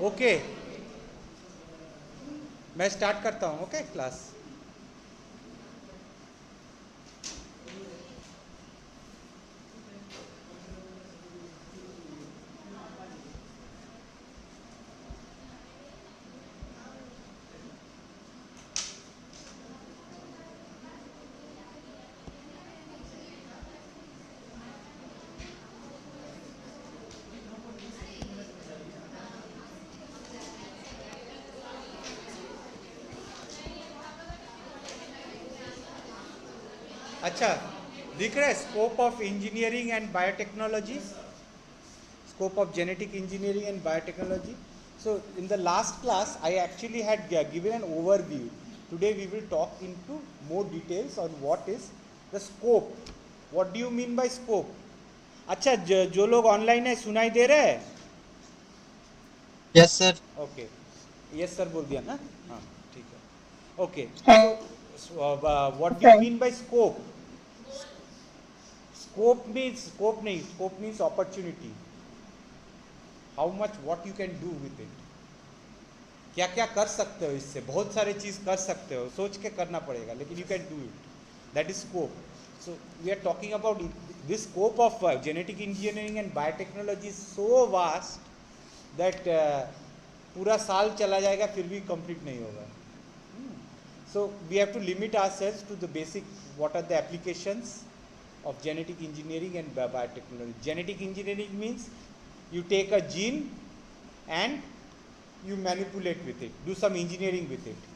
Okay, मैं start करता हूँ। Okay class. अच्छा, दिख रहा है scope of engineering and biotechnology, scope of genetic engineering and biotechnology. So in the last class I actually had given an overview. Today we will talk into more details on what is the scope. What do you mean by scope? अच्छा, जो लोग online है सुनाई दे रहे हैं? Yes sir. Okay, yes sir बोल दिया ना? हाँ, ठीक है। ओके, हाँ so what do you sir. Mean by scope? Scope means opportunity. How much what you can do with it, क्या क्या कर सकते हो इससे। बहुत सारे चीज़ कर सकते हो, सोच के करना पड़ेगा, लेकिन you can do it. That is scope. So we are talking about this scope of genetic engineering and biotechnology is so vast that पूरा साल चला जाएगा फिर भी कंप्लीट नहीं होगा। So we have to limit ourselves to the basic what are the applications of genetic engineering and biotechnology. Genetic engineering means you take a gene and you manipulate with it, do some engineering with it.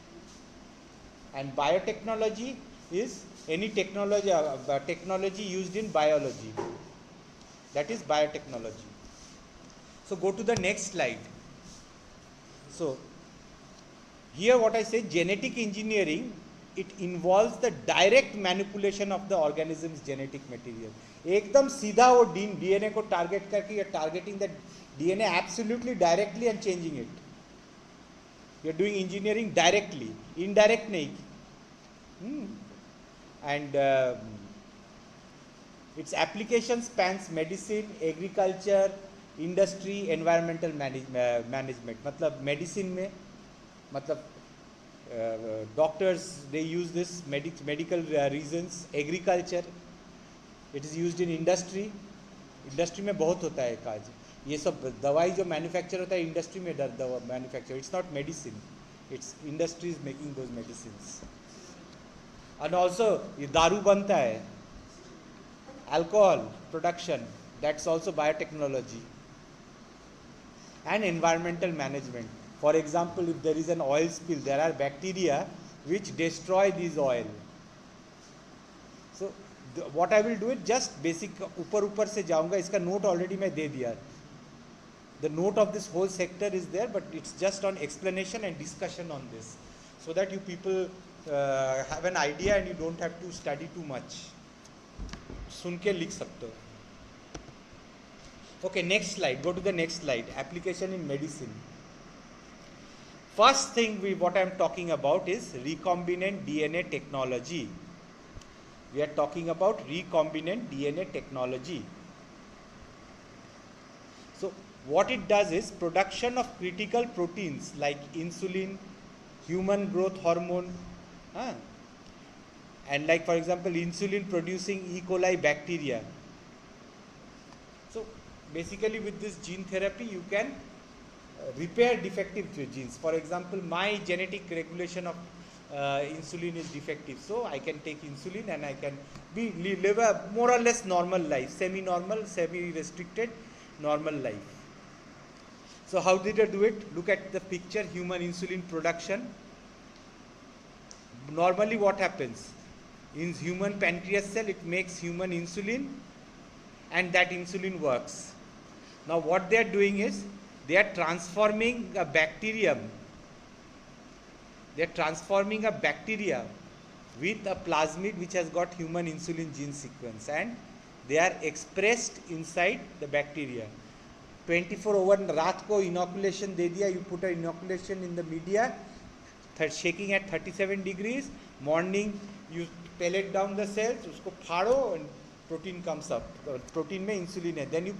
And biotechnology is any technology used in biology. That is biotechnology. So go to the next slide. So here what I say, genetic engineering, it involves the direct manipulation of the organism's genetic material. एकदम सीधा वो DNA को target करके you're targeting the DNA absolutely directly and changing it. You're doing engineering directly, indirect नहीं. And its application spans medicine, agriculture, industry, environmental management. मतलब medicine में, मतलब doctors they use this medical reasons. Agriculture, it is used in industry. Industry में बहुत होता है काज, ये सब दवाई जो मैन्युफैक्चर होता है इंडस्ट्री में दवा manufacture, it's not medicine, it's industries making those medicine. And also ये दारू बनता है, alcohol production, that's also biotechnology. And environmental management, for example if there is an oil spill, there are bacteria which destroy this oil. So what I will do it, just basic ऊपर से जाऊंगा, इसका note already मैं दे दिया. The note of this whole sector is there, but it's just on explanation and discussion on this, so that you people have an idea and you don't have to study too much. सुन के लिख सकते हो. Okay, next slide. Go to the next slide. Application in medicine. First thing what I am talking about is recombinant DNA technology. We are talking about recombinant DNA technology. So what it does is production of critical proteins like insulin, human growth hormone, and like for example insulin producing E. coli bacteria. So basically with this gene therapy you can repair defective genes. For example, my genetic regulation of insulin is defective, so I can take insulin and I can live a more or less normal life, semi-normal, semi-restricted normal life. So how did I do it? Look at the picture, human insulin production. Normally what happens? In human pancreas cell, it makes human insulin and that insulin works. Now what they are doing is, they are transforming a bacterium. They are transforming a bacteria with a plasmid which has got human insulin gene sequence, and they are expressed inside the bacteria. 24/7 रात को inoculation दे दिया, you put an inoculation in the media, shaking at 37 degrees, morning you pellet down the cells, उसको फाड़ो and protein comes up. Protein में insulin है, then you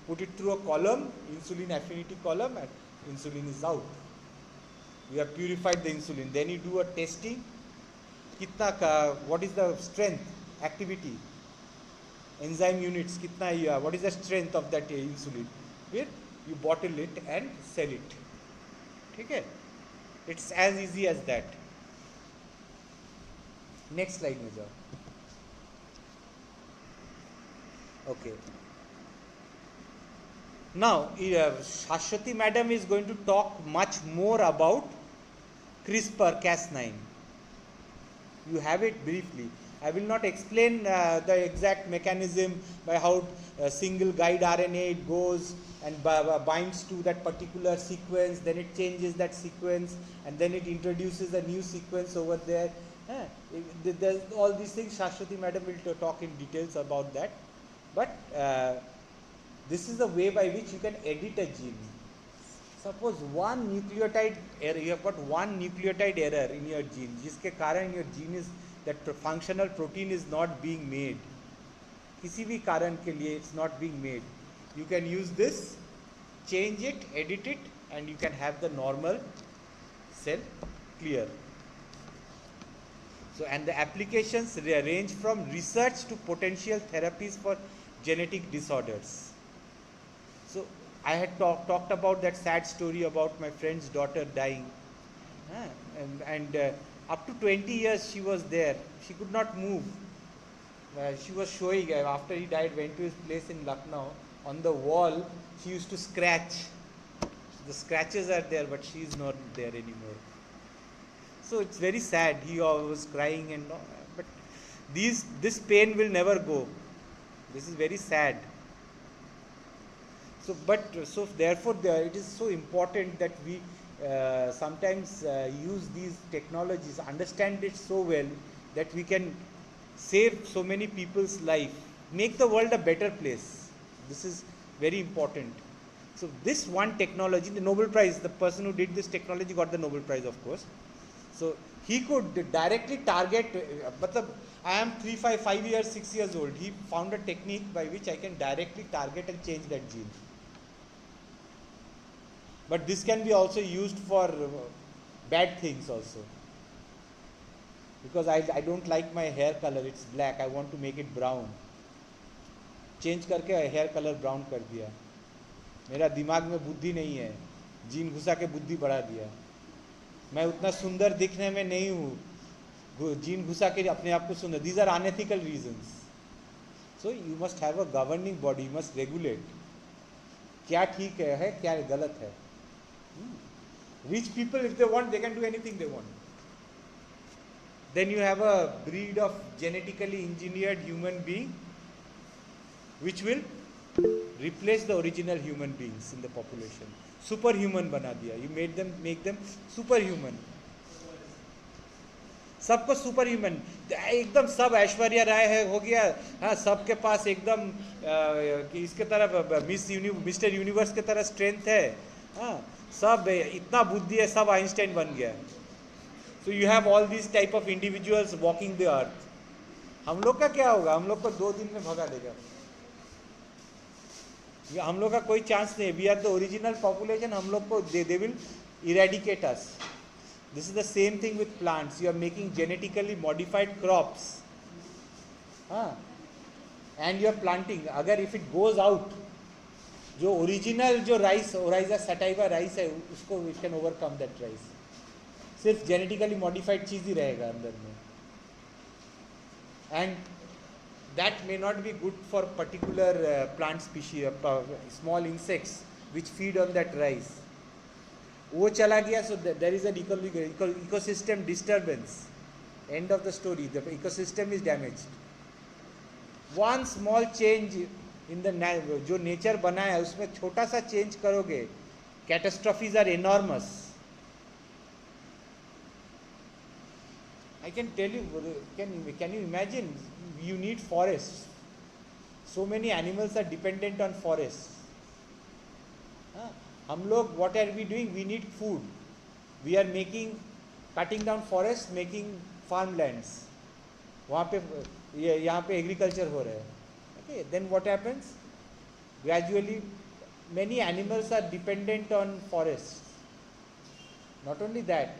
put it through a column, insulin affinity column, and insulin is out. You have purified the insulin. Then you do a testing. Kitna ka, what is the strength, activity, enzyme units, kitna what is the strength of that insulin? फिर you bottle it and sell it. ठीक है? It's as easy as that. Next slide में जाओ. Okay. Now, Shashwati madam is going to talk much more about CRISPR-Cas9. You have it briefly. I will not explain the exact mechanism by how a single guide RNA it goes and binds to that particular sequence, then it changes that sequence, and then it introduces a new sequence over there. There's all these things. Shashwati madam will talk in details about that. But this is the way by which you can edit a gene. Suppose one nucleotide error, you have got one nucleotide error in your gene, जिसके कारण your gene is, that functional protein is not being made. किसी भी कारण के लिए it's not being made. You can use this, change it, edit it, and you can have the normal cell clear. So, and the applications range from research to potential therapies for genetic disorders. So, I had talked about that sad story about my friend's daughter dying. And up to 20 years she was there. She could not move. She was showing, after he died, went to his place in Lucknow. On the wall, she used to scratch. The scratches are there, but she is not there anymore. So it's very sad. He was crying and all, but this pain will never go. This is very sad. So therefore it is so important that we sometimes use these technologies, understand it so well that we can save so many people's life, make the world a better place. This is very important. So this one technology, the Nobel Prize, the person who did this technology got the Nobel Prize, of course. So he could directly target, I am 5 years, 6 years old. He found a technique by which I can directly target and change that gene. But this can be also used for bad things also. Because I don't like my hair color, it's black, I want to make it brown. Change करके hair colour brown कर दिया. मेरा दिमाग में बुद्धि नहीं है, gene घुसा के बुद्धि बढ़ा दिया. मैं उतना सुंदर दिखने में नहीं हूँ, जीन घुसा के अपने आप को सुंदर. These are unethical reasons. So you must have a governing body, you must regulate. क्या ठीक है क्या गलत है. Rich people if they want they can do anything they want. Then you have a breed of genetically engineered human being which will replace the original human beings in the population. Superhuman बना दिया. You make them superhuman. सबको सुपरह्यूमन, एकदम सब ऐश्वर्या राय है हो गया. हाँ, सबके पास एकदम इसके तरह मिस्टर यूनिवर्स के तरह स्ट्रेंथ है. हाँ, सब इतना बुद्धि है, सब आइंस्टाइन बन गया. So you have all these type of individuals walking the earth. हम लोग का क्या होगा? हम लोग को 2 दिन में भगा देगा. हम लोग का कोई चांस नहीं. We are the original population. हम लोग को they will eradicate us. This is the same thing with plants. You are making genetically modified crops. And you are planting. अगर if it goes out, जो original जो rice, Oryza sativa rice है, उसको it can overcome that rice. सिर्फ genetically modified चीज़ ही रहेगा अंदर में. And that may not be good for particular plant species, small insects which feed on that rice. वो चला गया, so there is an ecosystem disturbance. End of the story, the ecosystem is damaged. One small change in the जो nature बना है उसमें छोटा सा change करोगे, catastrophes are enormous. I can tell you, can you imagine, you need forests. So many animals are dependent on forests. हम लोग, what are we doing? We need food. We are cutting down forests, making farmlands. वहाँ पे यहाँ पे agriculture हो रहा है. Okay, then what happens? Gradually many animals are dependent on forests. Not only that,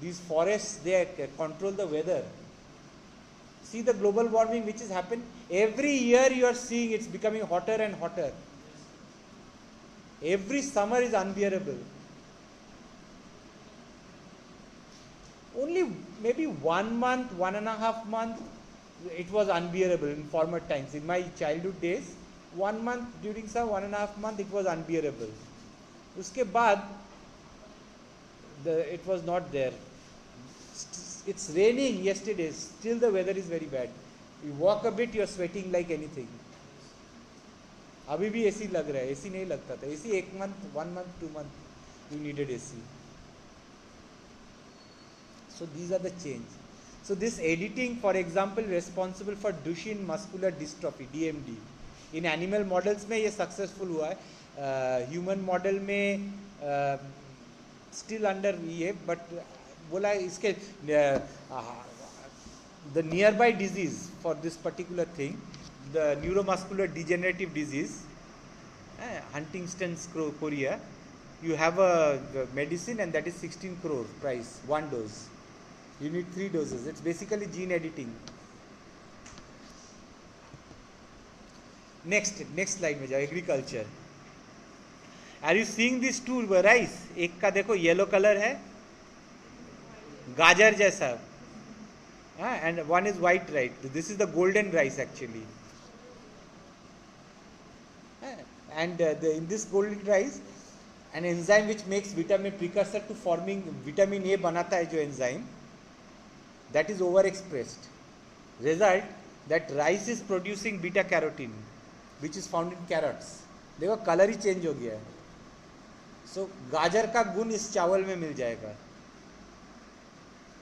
these forests, they control the weather. See the global warming which has happened. Every year you are seeing it's becoming hotter and hotter. Every summer is unbearable. Only maybe 1 month, 1.5 months, it was unbearable in former times. In my childhood days, 1 month during some 1.5 month, it was unbearable. Uske baad, it was not there. It's raining yesterday, still the weather is very bad. You walk a bit, you're sweating like anything. अभी भी AC लग रहा है, AC नहीं लगता था. AC 1 month, 1 month, 2 months you needed AC. So these are the change. So this editing, for example, responsible for Duchenne muscular dystrophy (DMD). In animal models में ये successful हुआ है. Human model में still under ये, but बोला इसके the nearby disease for this particular thing, the neuromuscular degenerative disease, Huntington's chorea, you have a medicine and that is 16 crore price, 1 dose. You need 3 doses. It's basically gene editing. Next slide में जाओ. Agriculture. Are you seeing these two rice? एक का देखो yellow color है, गाजर जैसा, and one is white rice. This is the golden rice actually. And in this golden rice, an enzyme which makes vitamin precursor to forming vitamin A बनाता है जो enzyme, that is overexpressed. Result, that rice is producing beta carotene, which is found in carrots. देखो colour ही change हो गया है. So गाजर का गुण इस चावल में मिल जाएगा.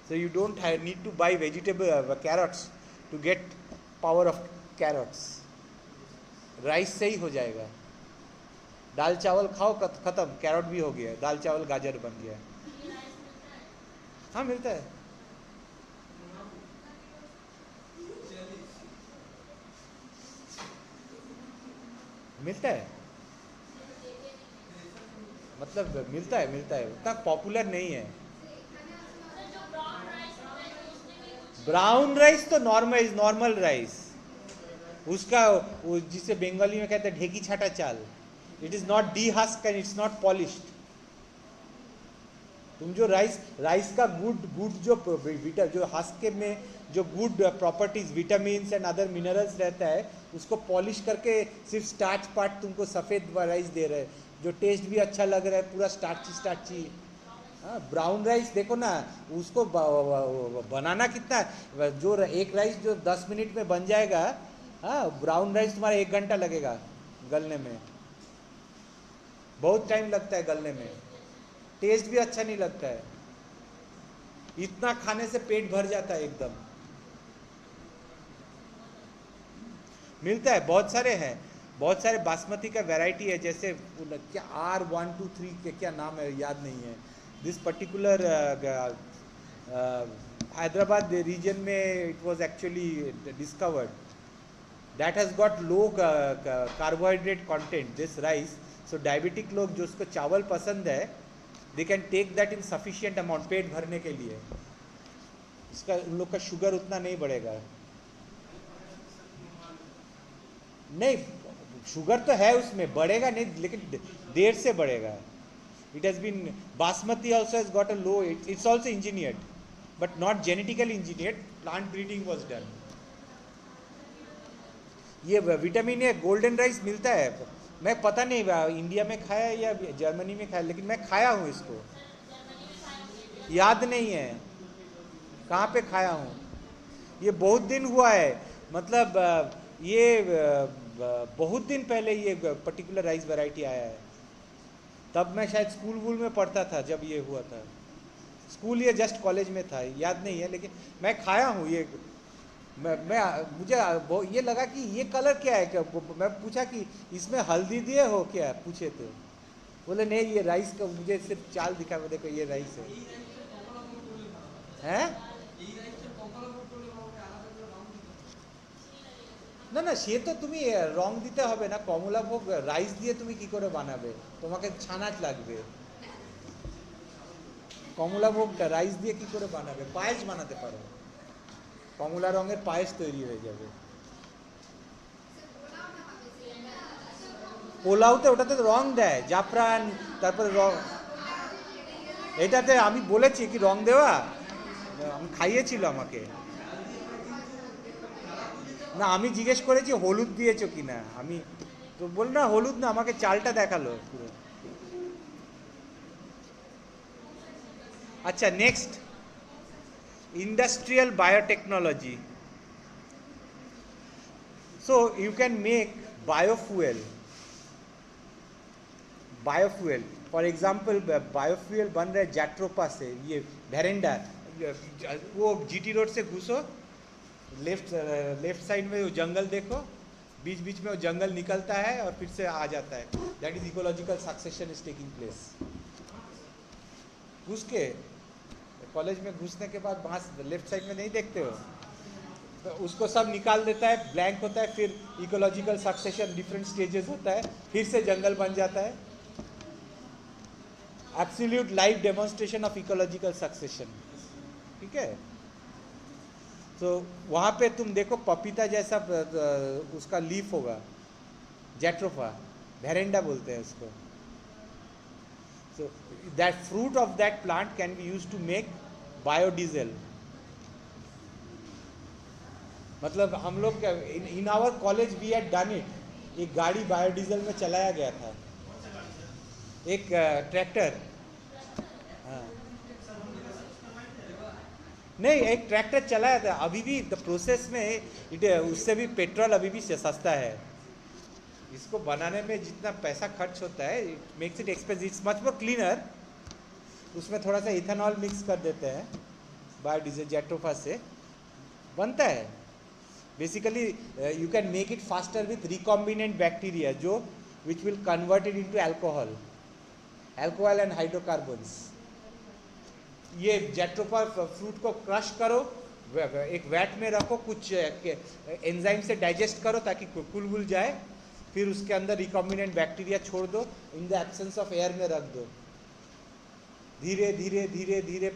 So you don't need to buy vegetable carrots to get power of carrots. Rice से ही हो जाएगा. दाल चावल खाओ खत्म, कैरोट भी हो गया, दाल चावल गाजर बन गया. हाँ मिलता है. मिलता है, मतलब मिलता है, उतना पॉपुलर नहीं है. ब्राउन राइस तो नॉर्मल राइस, उसका जिसे बंगाली में कहते हैं ढेकी छाटा चाल. It is not dehusk and it's not polished. तुम जो राइस का गुड जो जो हस्क में जो good properties vitamins and other minerals रहता है, उसको पॉलिश करके सिर्फ स्टार्च पार्ट तुमको सफ़ेद राइस दे रहे हैं, जो टेस्ट भी अच्छा लग रहा है, पूरा स्टार्ची. ब्राउन राइस देखो ना, उसको बनाना कितना, जो एक राइस जो 10 मिनट में बन जाएगा, ब्राउन राइस तुम्हारा 1 घंटा लगेगा गलने में. बहुत टाइम लगता है गलने में, टेस्ट भी अच्छा नहीं लगता है. इतना खाने से पेट भर जाता है एकदम. मिलता है, बहुत सारे हैं, बहुत सारे बासमती का वैरायटी है, जैसे क्या R123 के क्या नाम है याद नहीं है. दिस पर्टिकुलर हैदराबाद रीजन में it was actually discovered. That has got low carbohydrate content this rice. So diabetic लोग जो उसको चावल पसंद है, they can take that in sufficient amount पेट भरने के लिए. इसका उन लोग का शुगर उतना नहीं बढ़ेगा. नहीं, शुगर तो है उसमें, बढ़ेगा नहीं, लेकिन देर से बढ़ेगा. It has been basmati also has got a low, it's also engineered but not genetically engineered. Plant breeding was done. ये विटामिन ए गोल्डन राइस मिलता है. मैं पता नहीं इंडिया में खाया या जर्मनी में खाया, लेकिन मैं खाया हूँ इसको, याद नहीं है कहाँ पे खाया हूँ. ये बहुत दिन हुआ है, मतलब ये बहुत दिन पहले ये पर्टिकुलर राइस वैरायटी आया है. तब मैं शायद स्कूल वूल में पढ़ता था जब ये हुआ था. स्कूल या जस्ट कॉलेज में था, याद नहीं है, लेकिन मैं खाया हूँ ये. मुझे ये लगा कि ये कलर क्या है. मैं पूछा कि इसमें हल्दी दिए हो क्या, पूछे तो बोले नहीं ये राइस का, मुझे सिर्फ चाल दिखा, मैं देखो ये राइस है. না না, সে তো তুমি রং দিতে হবে না, কমলাভোগ রাইস দিয়ে তুমি কি করে বানাবে, তোমাকে ছানাচ লাগবে। কমলাভোগটা রাইস দিয়ে কি করে বানাবে, পায়েস বানাতে পারো, কমলা রঙের পায়েস তৈরি হয়ে যাবে। পোলাওতে ওটাতে রং দেয়, জাফরান, তারপরে রং, এটাতে আমি বলেছি কি রং দেওয়া, আমি খাইয়েছিল আমাকে। না আমি জিজ্ঞেস করেছি হলুদ দিয়েছো কিনা, আমি তো বল না হলুদ না, আমাকে চালটা দেখালো পুরো। আচ্ছা next, industrial biotechnology. So you can make biofuel. Biofuel for example biofuel बन रहा है जैट्रोपा से, ये भेरेंडा, वो जीटी रोड से घुसो, लेफ्ट साइड में वो जंगल देखो, बीच बीच में वो जंगल निकलता है और फिर से आ जाता है, that is ecological succession is taking place. घुस के कॉलेज में घुसने के बाद वहाँ लेफ्ट साइड में नहीं देखते हो, तो उसको सब निकाल देता है, ब्लैंक होता है, फिर इकोलॉजिकल सक्सेशन डिफरेंट स्टेजेस होता है, फिर से जंगल बन जाता है। Absolute live demonstration of ecological succession, ठीक है। तो वहाँ पे तुम देखो पपीता जैसा उसका लीफ होगा, जैट्रोफा, भेरेंडा बोलते हैं उसको। So that fruit of that plant can be used to make biodiesel. मतलब हम लोग in our college we had done it, एक गाड़ी बायोडीजल में चलाया गया था, एक ट्रैक्टर, हाँ नहीं एक ट्रैक्टर चलाया था, अभी भी द प्रोसेस में उससे भी पेट्रोल अभी भी सस्ता है। इसको बनाने में जितना पैसा खर्च होता है it makes it expensive, it's much more cleaner. उसमें थोड़ा सा इथेनॉल मिक्स कर देते हैं, बायोडीजल जैट्रोफा से बनता है। Basically you can make it faster with recombinant bacteria जो which will convert it into alcohol, alcohol and hydrocarbons. ये जैट्रोफा फ्रूट को क्रश करो, एक वैट में रखो, कुछ एंजाइम से डाइजेस्ट करो ताकि कुल जाए, फिर उसके अंदर रिकॉम्बिनेंट बैक्टीरिया छोड़ दो, in the absence of air में रख दो, धीरे धीरे धीरे धीरे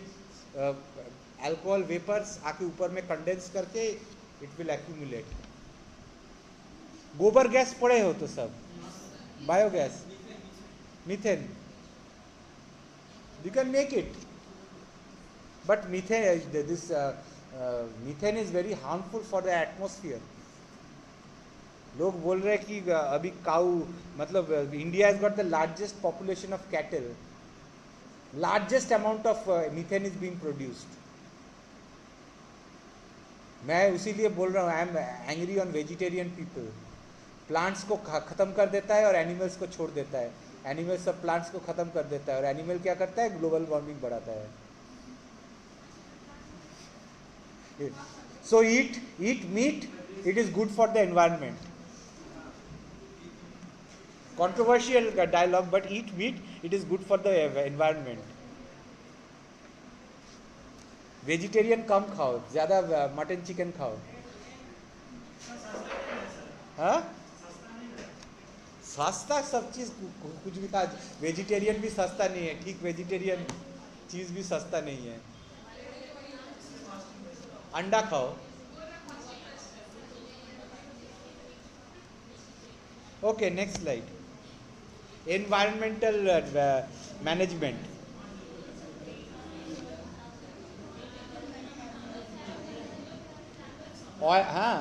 अल्कोहल वेपर्स आके ऊपर में कंडेंस करके इट विल एक्यूमुलेट। गोबर गैस पड़े हो तो सब biogas, methane, you can make it, but methane is very harmful for the atmosphere. लोग बोल रहे हैं कि अभी काऊ, मतलब India has got the largest population of cattle, largest amount of methane is being produced. मैं उसीलिए बोल रहा हूँ, I am angry on vegetarian people. Plants को ख़त्म कर देता है और एनिमल्स को छोड़ देता है, एनिमल्स सब प्लांट्स को ख़त्म कर देता है, और एनिमल क्या करता है, ग्लोबल वार्मिंग बढ़ाता है। So eat meat, it is good for the environment. controversial dialogue, but eat meat, it is good for the environment. Vegetarian कम खाओ, ज़्यादा मटन चिकन खाओ। हाँ सस्ता सब चीज़ कुछ भी खा, वेजिटेरियन भी सस्ता नहीं है, ठीक वेजिटेरियन चीज़ भी सस्ता नहीं है। अंडा खाओ। Okay next slide, environmental management. और हाँ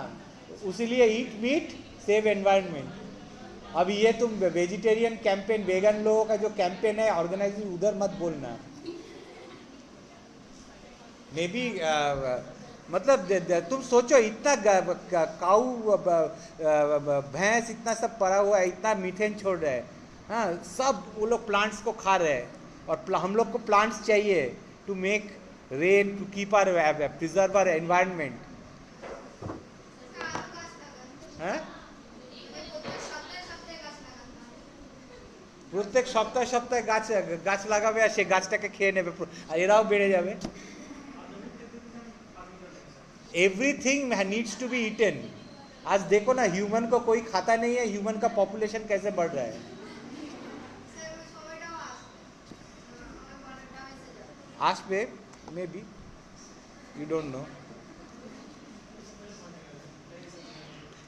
उसीलिए ईट मीट सेव एनवायरनमेंट। अब ये तुम वेजिटेरियन कैंपेन, वेगन लोगों का जो कैंपेन है ऑर्गेनाइजिंग, उधर मत बोलना। मे बी मतलब तुम सोचो, इतना काऊ भैंस इतना सब पड़ा हुआ है, इतना मीथेन छोड़ रहा है, हाँ सब वो लोग प्लांट्स को खा रहे हैं, और हम लोग को प्लांट्स चाहिए to make rain, to keep our preserve our environment. হ্যাঁ প্রত্যেক সপ্তাহে সপ্তাহে গাছ লাগাবে আর সেই গাছটাকে খেয়ে নেবে, আর এরাও বেড়ে যাবে। Everything needs to B eaten. आज देखो ना, ह्यूमन को कोई खाता नहीं है, ह्यूमन का पॉपुलेशन कैसे बढ़ रहा है। আসবে, maybe, you don't know.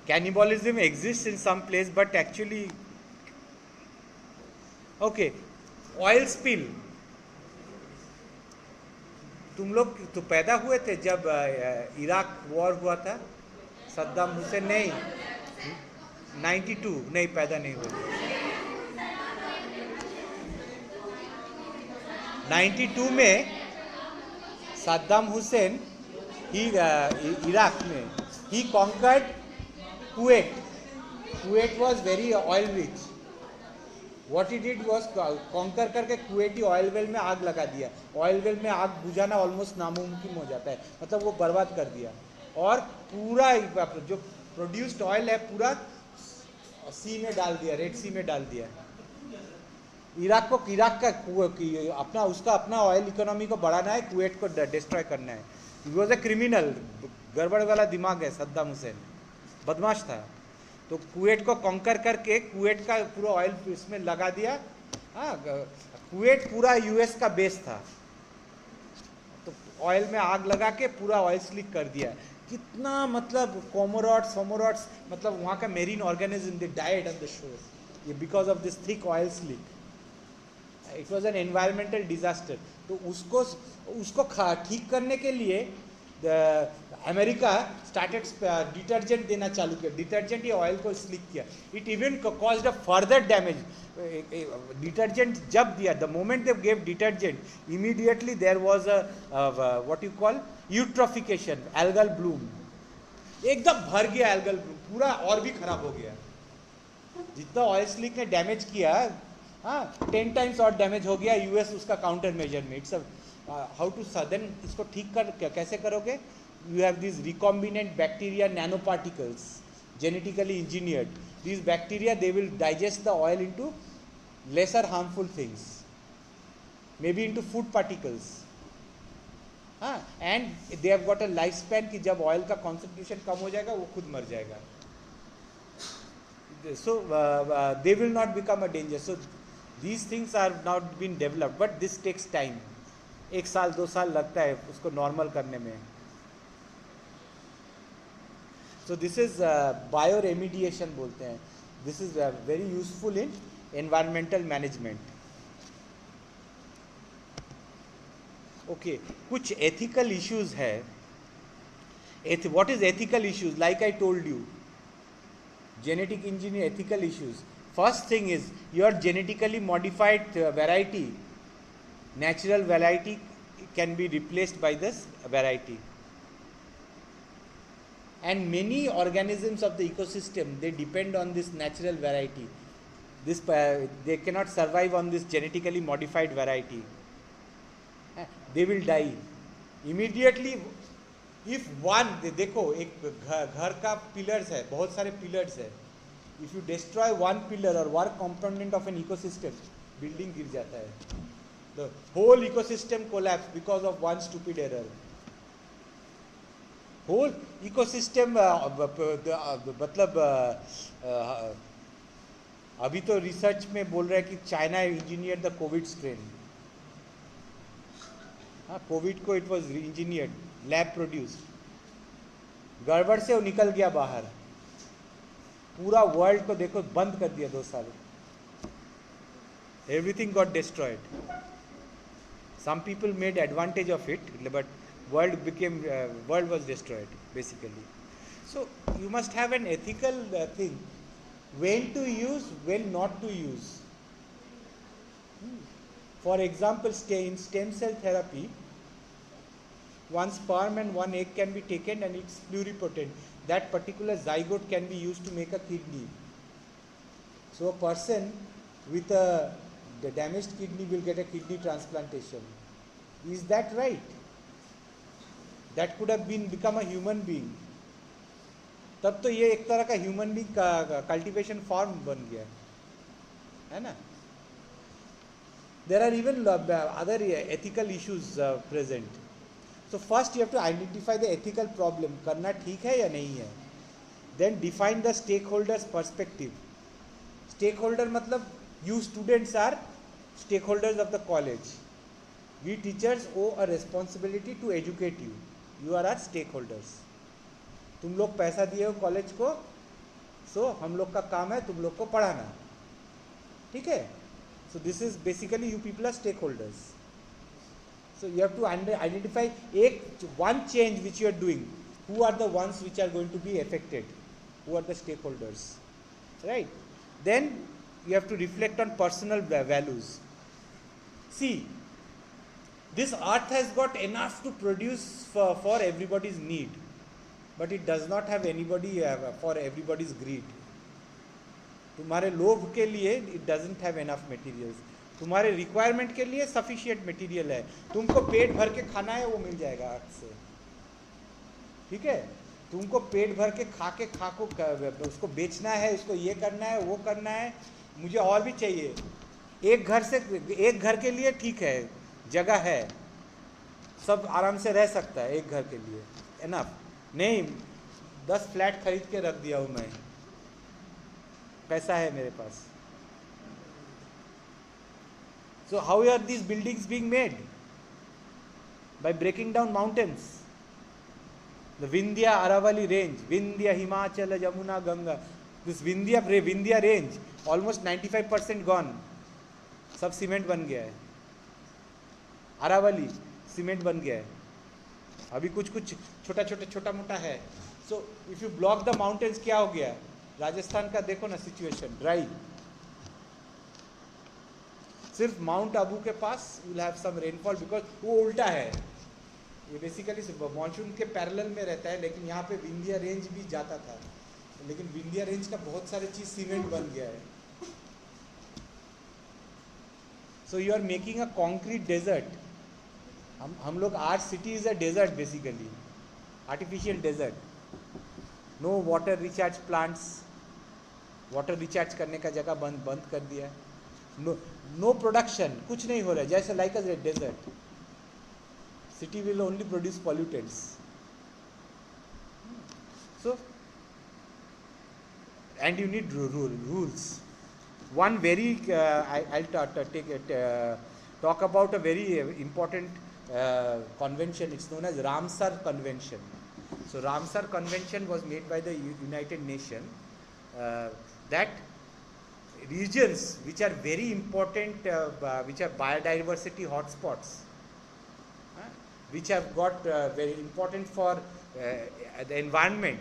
Cannibalism exists in some place, but actually, okay, oil spill. तुम लोग तो पैदा हुए थे जब इराक वॉर हुआ था, सद्दाम हुसैन नहीं, 92 नहीं, पैदा नहीं हुए। 92 में सद्दाम हुसैन ही इराक में he conquered Kuwait. Kuwait was very oil rich. What he did was conquer करके कुवैती ऑयल वेल में आग लगा दिया. ऑयल वेल में आग बुझाना ऑलमोस्ट नामुमकिन हो जाता है, मतलब वो बर्बाद कर दिया. और पूरा जो प्रोड्यूस्ड ऑयल है पूरा सी में डाल दिया, रेड सी में डाल दिया. इराक का अपना उसका अपना ऑयल इकोनॉमी को बढ़ाना है, कुवैत को डिस्ट्रॉय करना है. ही वॉज ए क्रिमिनल, गड़बड़ वाला दिमाग है सद्दाम हुसैन, बदमाश था. तो कुवैत को कॉन्कर करके कुवैत का पूरा ऑयल इसमें लगा दिया. हाँ, कुवैत पूरा यूएस का बेस था, तो ऑयल में आग लगा के पूरा ऑयल स्लिक कर दिया. कितना मतलब कोमोरॉट्स सोमोरॉट्स, मतलब वहाँ का marine organism they died on the shore, ये because of this thick oil slick. It was an environmental disaster. तो उसको ठीक करने के लिए अमेरिका स्टार्टेड डिटर्जेंट देना चालू किया. डिटर्जेंट ये ऑयल को स्लिक किया. It even caused a further damage. Detergent जब दिया, the moment they gave detergent, immediately there was a what you call eutrophication, algal bloom. एकदम भर गया एल्गल ब्लूम पूरा, और भी खराब हो गया. जितना ऑयल स्लिक ने डैमेज किया, हाँ, 10 टाइम्स और डैमेज हो गया. यूएस उसका काउंटर मेजर में. इट्स हाउ टू सदन इसको ठीक कैसे करोगे. You have this recombinant bacteria, nano particles, genetically engineered. This bacteria they will digest the oil into lesser harmful things, may be into food particles. हाँ, and they have got a life span कि जब oil का concentration कम हो जाएगा वो खुद मर जाएगा. So they will not become a danger. So these things are not been developed, but this takes time. 1 साल 2 साल लगता है उसको नॉर्मल करने में. So this is bioremediation बोलते हैं. This is very useful in environmental management. Okay, कुछ ethical issues है. What is ethical issues? Like I told you, genetic engineering ethical issues. First thing is your genetically modified variety, natural variety can be replaced by this variety. And many organisms of the ecosystem, they depend on this natural variety. This they cannot survive on this genetically modified variety. They will die immediately. If one, देखो एक घर का pillars है, बहुत सारे pillars है. If you destroy one pillar और one component of an ecosystem, building गिर जाता है. The whole ecosystem collapse because of one stupid error. Whole ecosystem मतलब अभी तो रिसर्च में बोल रहा है कि China engineer the covid strain. हाँ, कोविड को it was engineered, lab produced. गड़बड़ से वो निकल गया बाहर. पूरा वर्ल्ड को देखो बंद कर दिया 2 साल. Everything got destroyed. Some people made advantage of it, but world was destroyed basically. So you must have an ethical thing, when to use, when not to use. For example, in stem cell therapy, one sperm and one egg can be taken and it's pluripotent. That particular zygote can be used to make a kidney. So a person with the damaged kidney will get a kidney transplantation. Is that right? That could have become a human being. तब तो ये एक तरह का human being का cultivation form बन गया है ना. There are even other ethical issues present. So first you have to identify the ethical problem. करना ठीक है या नहीं है. Then define the stakeholders perspective. Stakeholder मतलब you students are stakeholders of the college. We teachers owe a responsibility to educate you. You are our stakeholders. तुम लोग पैसा दिए हो कॉलेज को, सो हम लोग का काम है तुम लोग को पढ़ाना, ठीक है. So this is basically you people are stakeholders. So you have to identify एक one change which you are doing, who are the ones which are going to be affected, who are the stakeholders, right. Then you have to reflect on personal values. See, this earth has got enough to produce for everybody's need, but it does not have anybody for everybody's greed. तुम्हारे लोभ के लिए it doesn't have enough materials. तुम्हारे requirement के लिए sufficient material है. तुमको पेट भर के खाना है वो मिल जाएगा अर्थ से, ठीक है. तुमको पेट भर के खा को उसको बेचना है, उसको ये करना है वो करना है, मुझे और भी चाहिए. एक घर के लिए ठीक है, जगह है, सब आराम से रह सकता है एक घर के लिए, एनफ. नहीं 10 फ्लैट खरीद के रख दिया हूँ मैं, पैसा है मेरे पास. So how are these buildings being made? By breaking down mountains. The Vindhya Aravali range, Vindhya, Himachal, Jamuna, Ganga. This Vindhya range, almost 95% gone. सब सीमेंट बन गया है. अरावली सीमेंट बन गया है. अभी कुछ छोटा मोटा है. So if you block the mountains, क्या हो गया? राजस्थान का देखो ना सिचुएशन, ड्राई. सिर्फ माउंट आबू के पास will have some rainfall because वो उल्टा है. ये बेसिकली मानसून के पैरेलल में रहता है, लेकिन यहाँ पे विंध्या रेंज भी जाता था, लेकिन विंध्या रेंज का बहुत सारे चीज सीमेंट बन गया है. So you are making a concrete desert. हम लोग, our city is a desert basically, artificial desert. No water recharge plants, water recharge करने का जगह बंद कर दिया है. नो प्रोडक्शन, कुछ नहीं हो रहा है, जैसे like a desert. City will only produce pollutants. So, and you need rules. One very, I'll talk about a very important convention. It's known as Ramsar Convention. So, Ramsar Convention was made by the United Nations that regions which are very important, which are biodiversity hotspots, which have got very important for the environment,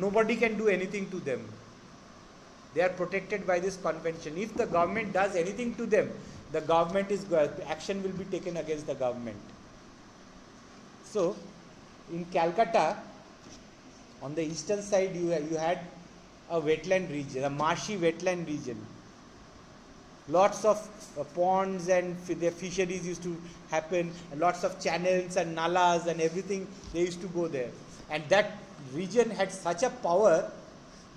nobody can do anything to them. They are protected by this convention. If the government does anything to them, the government action will be taken against the government. So in Calcutta, on the eastern side, you had a wetland region, a marshy wetland region. Lots of ponds and the fisheries used to happen, and lots of channels and nalas and everything, they used to go there. And that region had such a power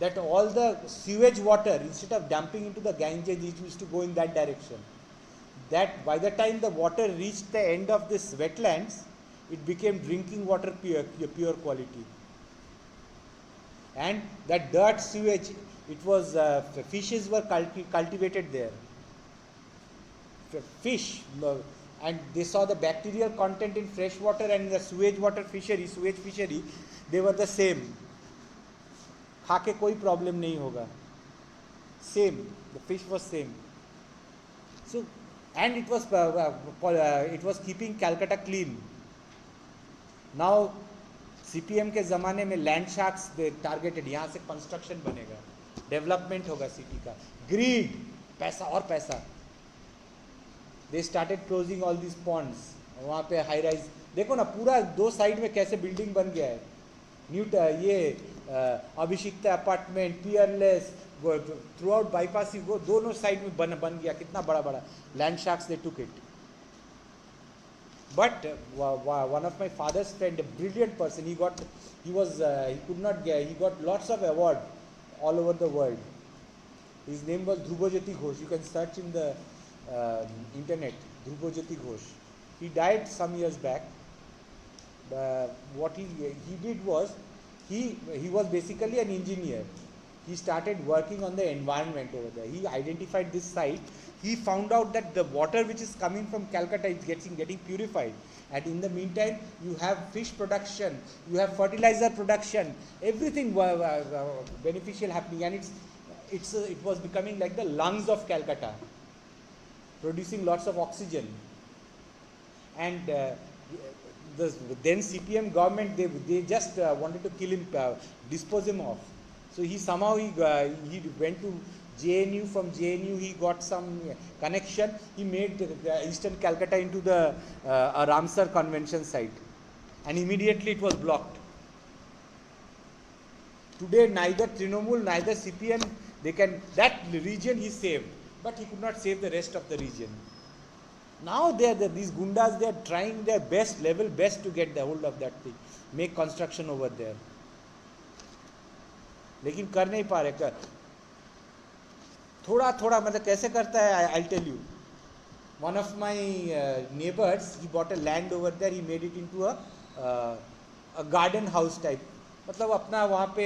that all the sewage water, instead of dumping into the Ganges, it used to go in that direction. That by the time the water reached the end of this wetlands, it became drinking water pure quality. And that dirt sewage, it was fishes were cultivated there. Fish, and they saw the bacterial content in fresh water and the sewage fishery, they were the same. खा के कोई problem नहीं होगा. Same, the fish was same. So, and it was keeping Calcutta clean. Now CPM के ज़माने में land sharks targeted, यहाँ से कंस्ट्रक्शन बनेगा, डेवलपमेंट होगा सिटी का. ग्रीड, पैसा और पैसा. They started closing all these ponds. वहाँ पे हाई राइज देखो ना, पूरा 2 साइड में कैसे बिल्डिंग बन गया है. Abhishikta apartment, Peerless, throughout bypass ही वो दोनों साइड में बन गया. कितना बड़ा land sharks they took it. But one of my father's friend, a brilliant person, he got lots of award all over the world. His name was Dhrubajyoti Ghosh. You can search in the internet, Dhrubajyoti Ghosh. He died some years back. What he did was, he was basically an engineer. He started working on the environment over there. He identified this site. He found out that the water which is coming from Calcutta is getting purified, and in the meantime you have fish production, you have fertilizer production, everything beneficial happening, and it was becoming like the lungs of Calcutta, producing lots of oxygen. And the then CPM government, they just wanted to kill him, dispose him off. So he somehow he went to JNU. From JNU he got some connection. He made the Eastern Calcutta into the a Ramsar Convention site, and immediately it was blocked. Today neither Trinamool, neither CPM, that region he saved, but he could not save the rest of the region. Now these gundas, they are trying their level best to get the hold of that thing, make construction over there. लेकिन कर नहीं पा रहे. थोड़ा थोड़ा मतलब कैसे करता है, I'll tell you. One of my neighbors, he bought a land over there. He made it into a garden house type. मतलब अपना वहाँ पे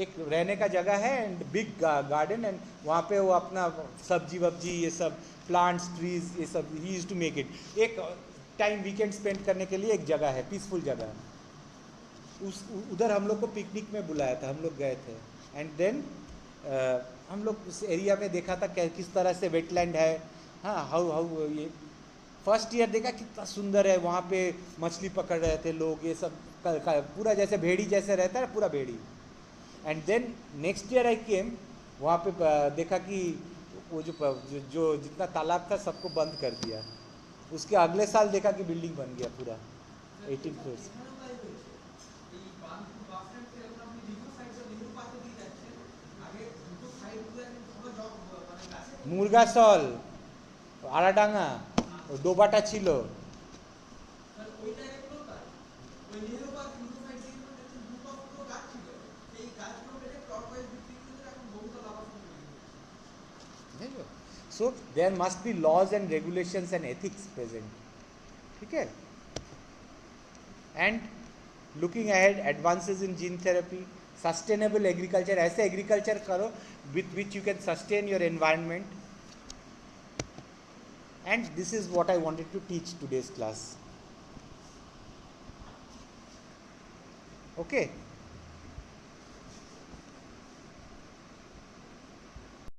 एक रहने का जगह है, एंड बिग गार्डन, एंड वहाँ पे वो अपना सब्जी वब्जी ये सब प्लांट्स ट्रीज ये सब ही यूज्ड टू मेक इट. एक टाइम वीकेंड स्पेंड करने के लिए एक जगह है, पीसफुल जगह. उधर हम लोग को पिकनिक में बुलाया था, हम लोग गए थे. एंड देन हम लोग उस एरिया में देखा था किस तरह से वेटलैंड है. हाँ, हाउ ये फर्स्ट ईयर देखा कितना सुंदर है. वहाँ पे मछली पकड़ रहे थे लोग, ये सब पूरा जैसे भेड़ी जैसे रहता है, पूरा भेड़ी. And then next year I came, वहाँ पे देखा कि वो जो जितना तालाब था सबको बंद कर दिया. उसके अगले साल देखा कि बिल्डिंग बन गया पूरा 18 फ्लोर्स. মুরগাসল, আড়াডাঙ্গা, ডোবাটা ছিল. So there must be laws and regulations and ethics present. ठीक है. And looking ahead, advances in gene therapy, sustainable agriculture, ऐसे agriculture करो with which you can sustain your environment. And this is what I wanted to teach today's class. Okay.